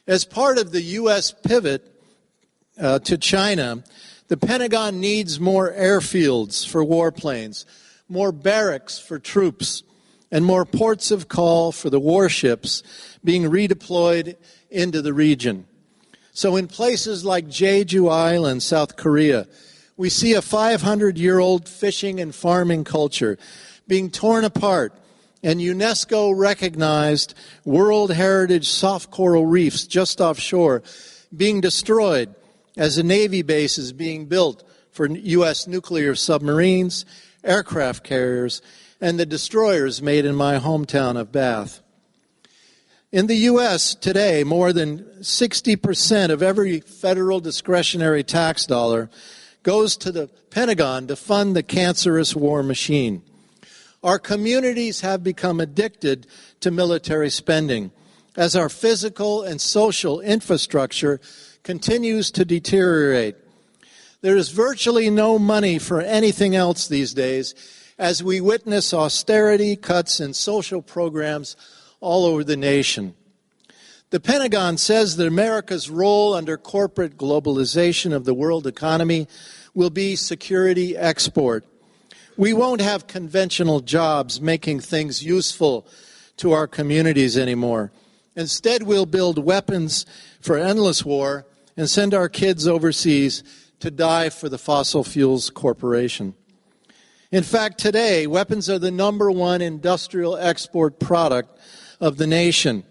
As part of the U.S. pivot to China, the Pentagon needs more airfields for warplanes, more barracks for troops, and more ports of call for the warships being redeployed into the region. So in places like Jeju Island, South Korea, we see a 500-year-old fishing and farming culture being torn apart, and UNESCO-recognized World Heritage soft coral reefs just offshore being destroyed as a Navy base is being built for U.S. nuclear submarines, aircraft carriers, and the destroyers made in my hometown of Bath. In the U.S. today, more than 60% of every federal discretionary tax dollar goes to the Pentagon to fund the cancerous war machine. Our communities have become addicted to military spending as our physical and social infrastructure continues to deteriorate. There is virtually no money for anything else these days as we witness austerity cuts in social programs all over the nation. The Pentagon says that America's role under corporate globalization of the world economy will be security export. We won't have conventional jobs making things useful to our communities anymore. Instead, we'll build weapons for endless war and send our kids overseas to die for the fossil fuels corporation. In fact, today, weapons are the number one industrial export product of the nation.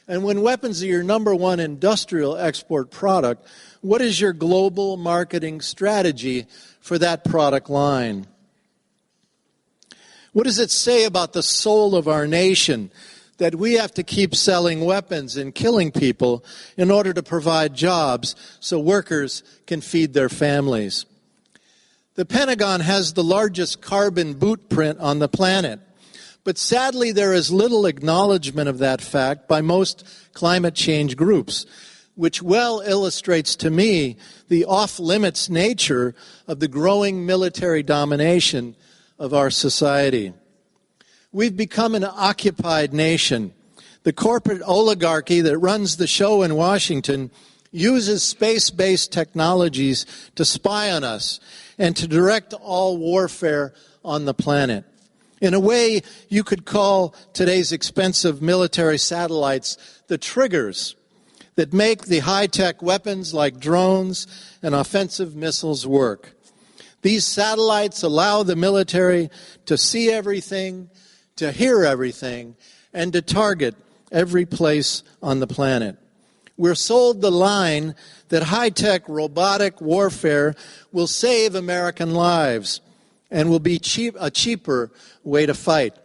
And when weapons are your number one industrial export product, what is your global marketing strategy for that product line? What does it say about the soul of our nation that we have to keep selling weapons and killing people in order to provide jobs so workers can feed their families? The Pentagon has the largest carbon boot print on the planet, but sadly there is little acknowledgement of that fact by most climate change groups, which well illustrates to me the off-limits nature of the growing military domination of our society. We've become an occupied nation. The corporate oligarchy that runs the show in Washington uses space-based technologies to spy on us and to direct all warfare on the planet. In a way, you could call today's expensive military satellites the triggers that make the high-tech weapons like drones and offensive missiles work. These satellites allow the military to see everything, to hear everything, and to target every place on the planet. We're sold the line that high-tech robotic warfare will save American lives and will be a cheaper way to fight.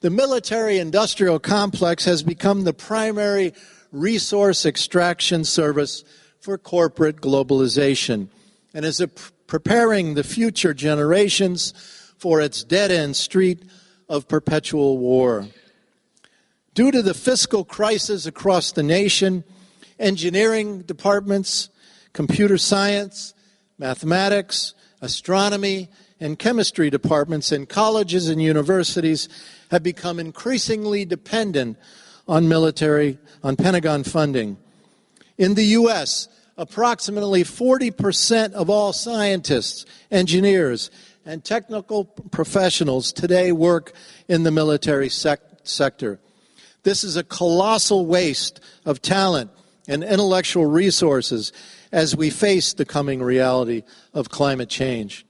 The military-industrial complex has become the primary resource extraction service for corporate globalization and is preparing the future generations for its dead-end street of perpetual war. Due to the fiscal crisis across the nation, engineering departments, computer science, mathematics, astronomy, and chemistry departments in colleges and universities have become increasingly dependent on Pentagon funding. In the U.S., approximately 40% of all scientists, engineers, and technical professionals today work in the military sector. This is a colossal waste of talent and intellectual resources as we face the coming reality of climate change.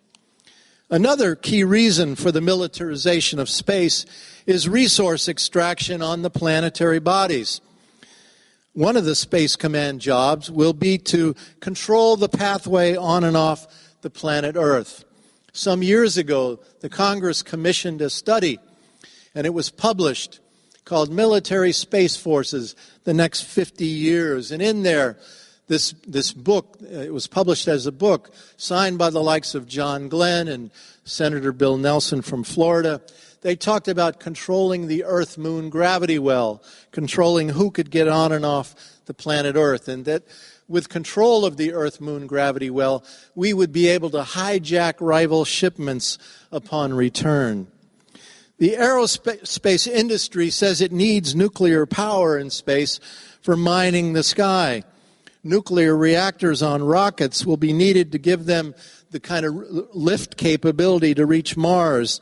Another key reason for the militarization of space is resource extraction on the planetary bodies. One of the Space Command jobs will be to control the pathway on and off the planet Earth. Some years ago, the Congress commissioned a study, and it was published, called Military Space Forces, the Next 50 Years. And in there, this book, it was published as a book, signed by the likes of John Glenn and Senator Bill Nelson from Florida. They talked about controlling the Earth-Moon gravity well, controlling who could get on and off the planet Earth, and that with control of the Earth-Moon gravity well, we would be able to hijack rival shipments upon return. The aerospace industry says it needs nuclear power in space for mining the sky. Nuclear reactors on rockets will be needed to give them the kind of lift capability to reach Mars.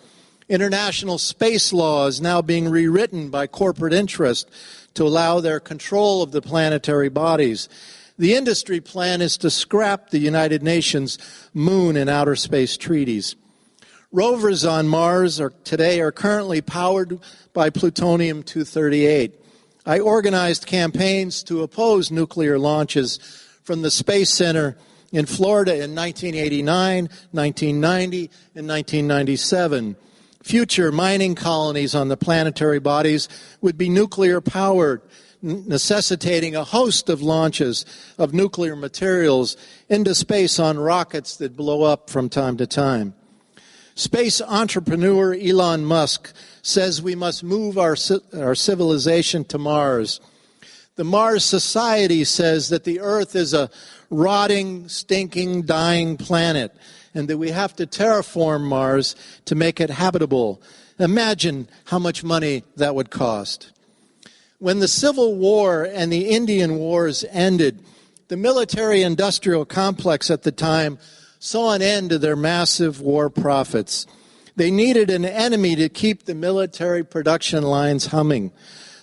International space law is now being rewritten by corporate interest to allow their control of the planetary bodies. The industry plan is to scrap the United Nations moon and outer space treaties. Rovers on Mars today are currently powered by plutonium-238. I organized campaigns to oppose nuclear launches from the Space Center in Florida in 1989, 1990, and 1997. Future mining colonies on the planetary bodies would be nuclear-powered, necessitating a host of launches of nuclear materials into space on rockets that blow up from time to time. Space entrepreneur Elon Musk says we must move our civilization to Mars. The Mars Society says that the Earth is a rotting, stinking, dying planet, and that we have to terraform Mars to make it habitable. Imagine how much money that would cost. When the Civil War and the Indian Wars ended, the military-industrial complex at the time saw an end to their massive war profits. They needed an enemy to keep the military production lines humming.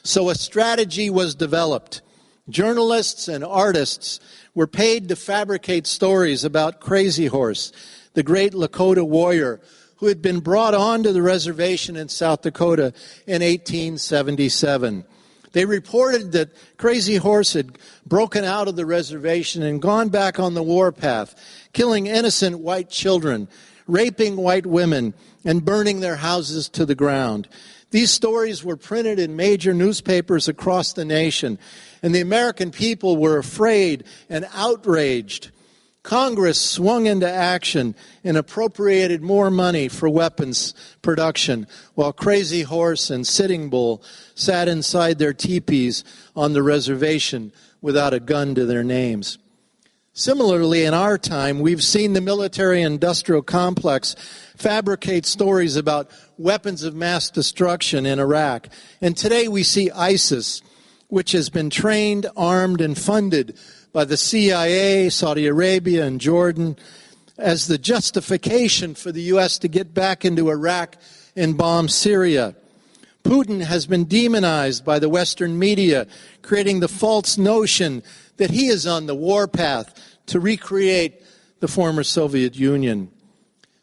So a strategy was developed. Journalists and artists were paid to fabricate stories about Crazy Horse, the great Lakota warrior who had been brought onto the reservation in South Dakota in 1877. They reported that Crazy Horse had broken out of the reservation and gone back on the warpath, killing innocent white children, raping white women, and burning their houses to the ground. These stories were printed in major newspapers across the nation, and the American people were afraid and outraged. Congress swung into action and appropriated more money for weapons production, while Crazy Horse and Sitting Bull sat inside their teepees on the reservation without a gun to their names. Similarly, in our time, we've seen the military-industrial complex fabricate stories about weapons of mass destruction in Iraq. And today we see ISIS, which has been trained, armed, and funded by the CIA, Saudi Arabia, and Jordan, as the justification for the U.S. to get back into Iraq and bomb Syria. Putin has been demonized by the Western media, creating the false notion that he is on the warpath to recreate the former Soviet Union.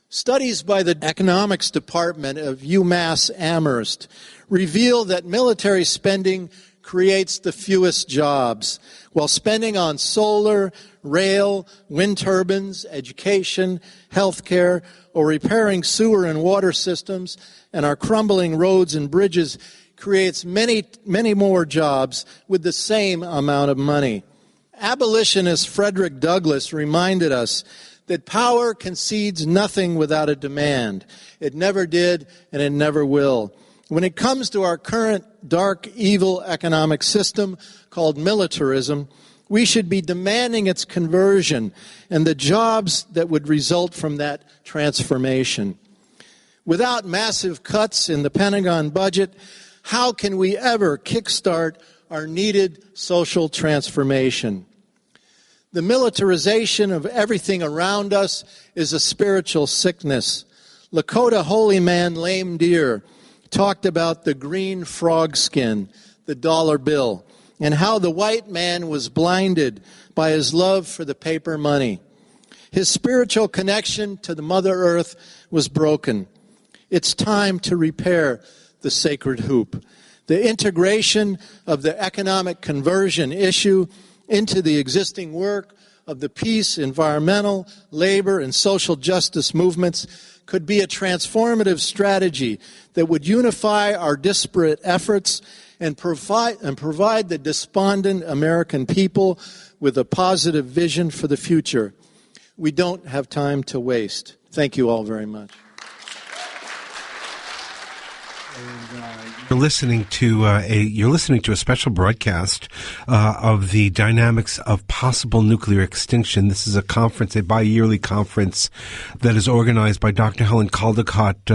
Studies by the economics department of UMass Amherst reveal that military spending creates the fewest jobs, while spending on solar, rail, wind turbines, education, healthcare, or repairing sewer and water systems and our crumbling roads and bridges creates many, many more jobs with the same amount of money. Abolitionist Frederick Douglass reminded us that power concedes nothing without a demand. It never did, and it never will. When it comes to our current dark, evil economic system called militarism, we should be demanding its conversion and the jobs that would result from that transformation. Without massive cuts in the Pentagon budget, how can we ever kickstart our needed social transformation? The militarization of everything around us is a spiritual sickness. Lakota holy man Lame Deer talked about the green frog skin, the dollar bill, and how the white man was blinded by his love for the paper money. His spiritual connection to the Mother Earth was broken. It's time to repair the sacred hoop. The integration of the economic conversion issue into the existing work of the peace, environmental, labor, and social justice movements could be a transformative strategy that would unify our disparate efforts and provide the despondent American people with a positive vision for the future. We don't have time to waste. Thank you all very much. You're listening to a special broadcast of the dynamics of possible nuclear extinction. This is a conference, a bi-yearly conference that is organized by Dr. Helen Caldicott,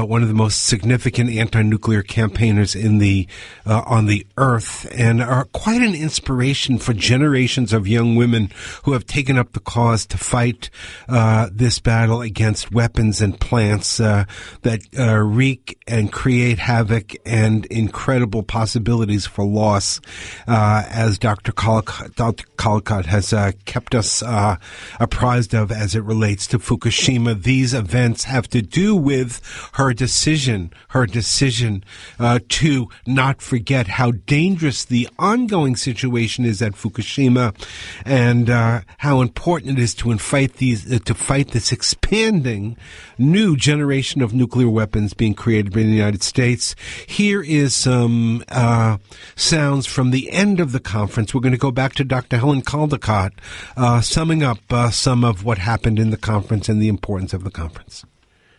one of the most significant anti-nuclear campaigners in the on the earth, and are quite an inspiration for generations of young women who have taken up the cause to fight this battle against weapons and plants that wreak and create havoc and incredible possibilities for loss, as Dr. Caldicott has kept us apprised of as it relates to Fukushima. These events have to do with her decision to not forget how dangerous the ongoing situation is at Fukushima, and how important it is to fight this expanding new generation of nuclear weapons being created by the United States. Here is some sounds from the end of the conference. We're going to go back to Dr. Helen Caldicott, summing up some of what happened in the conference and the importance of the conference.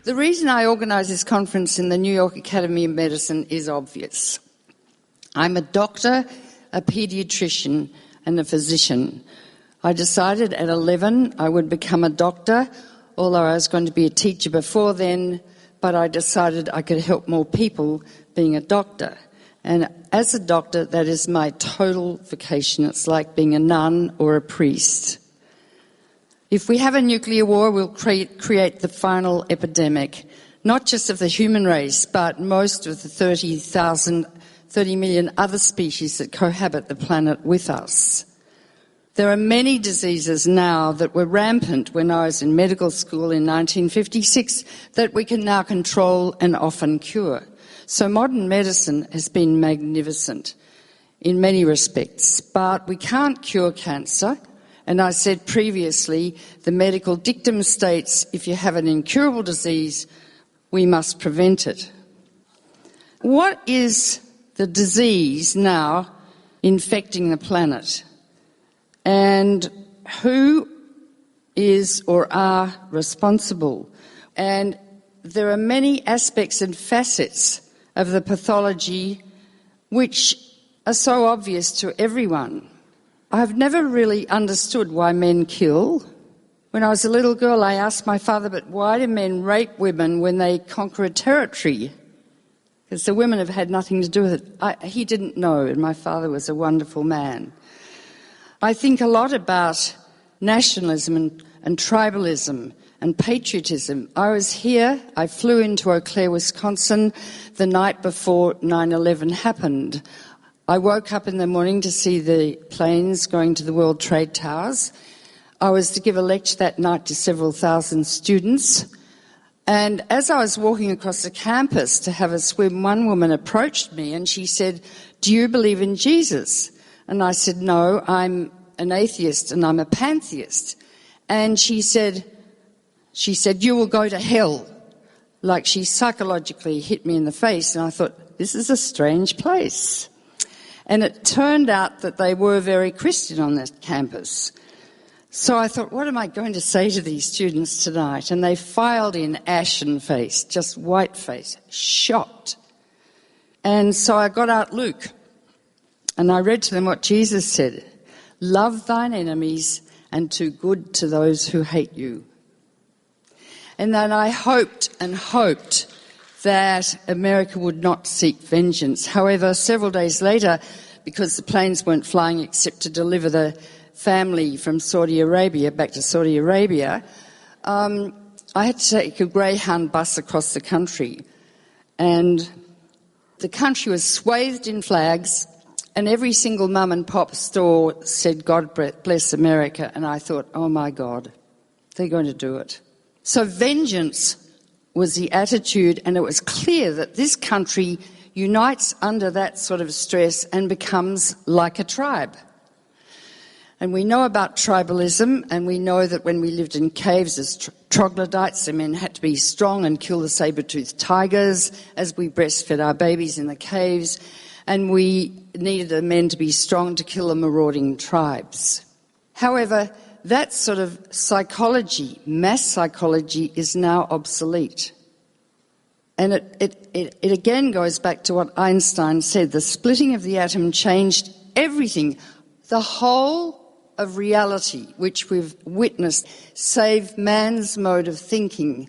The reason I organise this conference in the New York Academy of Medicine is obvious. I'm a doctor, a paediatrician, and a physician. I decided at 11 I would become a doctor, although I was going to be a teacher before then, but I decided I could help more people being a doctor. And as a doctor, that is my total vocation. It's like being a nun or a priest. If we have a nuclear war, we'll create the final epidemic, not just of the human race, but most of the 30 million other species that cohabit the planet with us. There are many diseases now that were rampant when I was in medical school in 1956 that we can now control and often cure. So modern medicine has been magnificent in many respects, but we can't cure cancer. And I said previously, the medical dictum states if you have an incurable disease, we must prevent it. What is the disease now infecting the planet? And who is or are responsible? And there are many aspects and facets of the pathology which are so obvious to everyone. I've never really understood why men kill. When I was a little girl, I asked my father, but why do men rape women when they conquer a territory? Because the women have had nothing to do with it. He didn't know, and my father was a wonderful man. I think a lot about nationalism and tribalism and patriotism. I was here, I flew into Eau Claire, Wisconsin, the night before 9/11 happened. I woke up in the morning to see the planes going to the World Trade Towers. I was to give a lecture that night to several thousand students. And as I was walking across the campus to have a swim, one woman approached me and she said, "Do you believe in Jesus?" And I said, "No, I'm an atheist and I'm a pantheist." And she said, "You will go to hell." Like she psychologically hit me in the face, and I thought, this is a strange place. And it turned out that they were very Christian on that campus. So I thought, what am I going to say to these students tonight? And they filed in ashen-faced, just white-faced, shocked. And so I got out Luke, and I read to them what Jesus said: "Love thine enemies and do good to those who hate you." And then I hoped and hoped that America would not seek vengeance. However, several days later, because the planes weren't flying except to deliver the family from Saudi Arabia back to Saudi Arabia, I had to take a Greyhound bus across the country. And the country was swathed in flags, and every single mum and pop store said, "God bless America." And I thought, oh my God, they're going to do it. So vengeance was the attitude, and it was clear that this country unites under that sort of stress and becomes like a tribe. And we know about tribalism, and we know that when we lived in caves as troglodytes, the men had to be strong and kill the saber-toothed tigers as we breastfed our babies in the caves, and we needed the men to be strong to kill the marauding tribes. However, that sort of psychology, mass psychology, is now obsolete. And it again goes back to what Einstein said. The splitting of the atom changed everything. The whole of reality, which we've witnessed, save man's mode of thinking.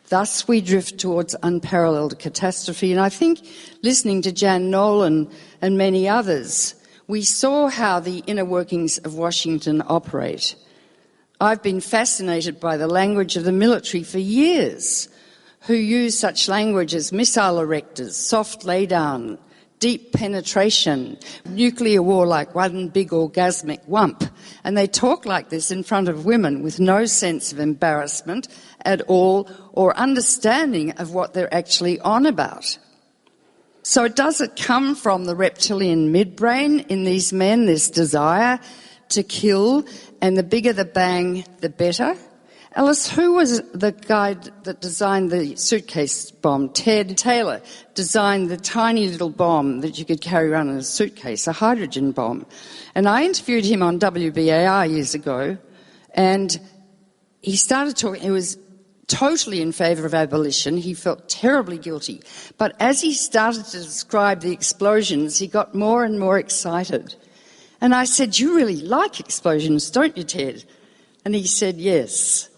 Thus we drift towards unparalleled catastrophe. And I think, listening to Jan Noland and many others, we saw how the inner workings of Washington operate. I've been fascinated by the language of the military for years, who use such language as missile erectors, soft laydown, deep penetration, nuclear war like one big orgasmic whump. And they talk like this in front of women with no sense of embarrassment at all or understanding of what they're actually on about. So does it come from the reptilian midbrain in these men, this desire to kill, and the bigger the bang, the better? Alice, who was the guy that designed the suitcase bomb? Ted Taylor designed the tiny little bomb that you could carry around in a suitcase, a hydrogen bomb. And I interviewed him on WBAR years ago, and he started talking. He was totally in favour of abolition. He felt terribly guilty. But as he started to describe the explosions, he got more and more excited. And I said, "You really like explosions, don't you, Ted?" And he said, "Yes."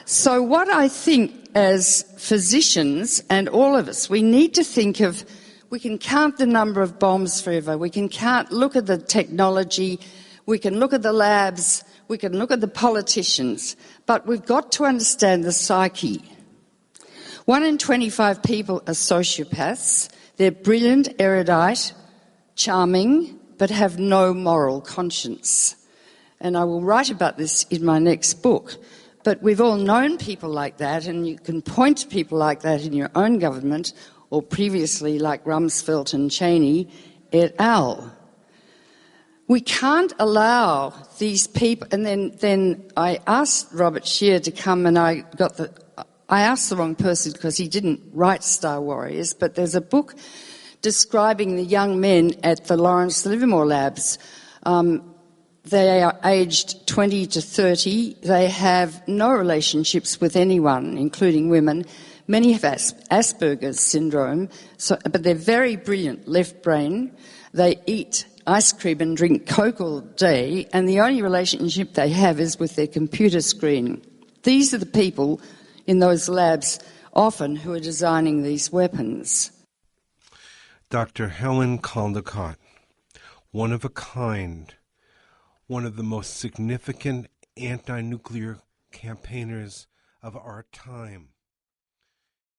So what I think as physicians and all of us, we need to think of, we can count the number of bombs forever, we can look at the technology, we can look at the labs, we can look at the politicians, but we've got to understand the psyche. 1 in 25 people are sociopaths. They're brilliant, erudite, charming, but have no moral conscience. And I will write about this in my next book. But we've all known people like that, and you can point to people like that in your own government, or previously like Rumsfeld and Cheney et al. We can't allow these people. And then I asked Robert Scheer to come, and I asked the wrong person because he didn't write Star Warriors, but there's a book describing the young men at the Lawrence Livermore Labs. They are aged 20 to 30. They have no relationships with anyone, including women. Many have Asperger's syndrome, but they're very brilliant, left brain. They eat ice cream and drink Coke all day, and the only relationship they have is with their computer screen. These are the people in those labs often who are designing these weapons. Dr. Helen Caldicott, one of a kind, one of the most significant anti-nuclear campaigners of our time.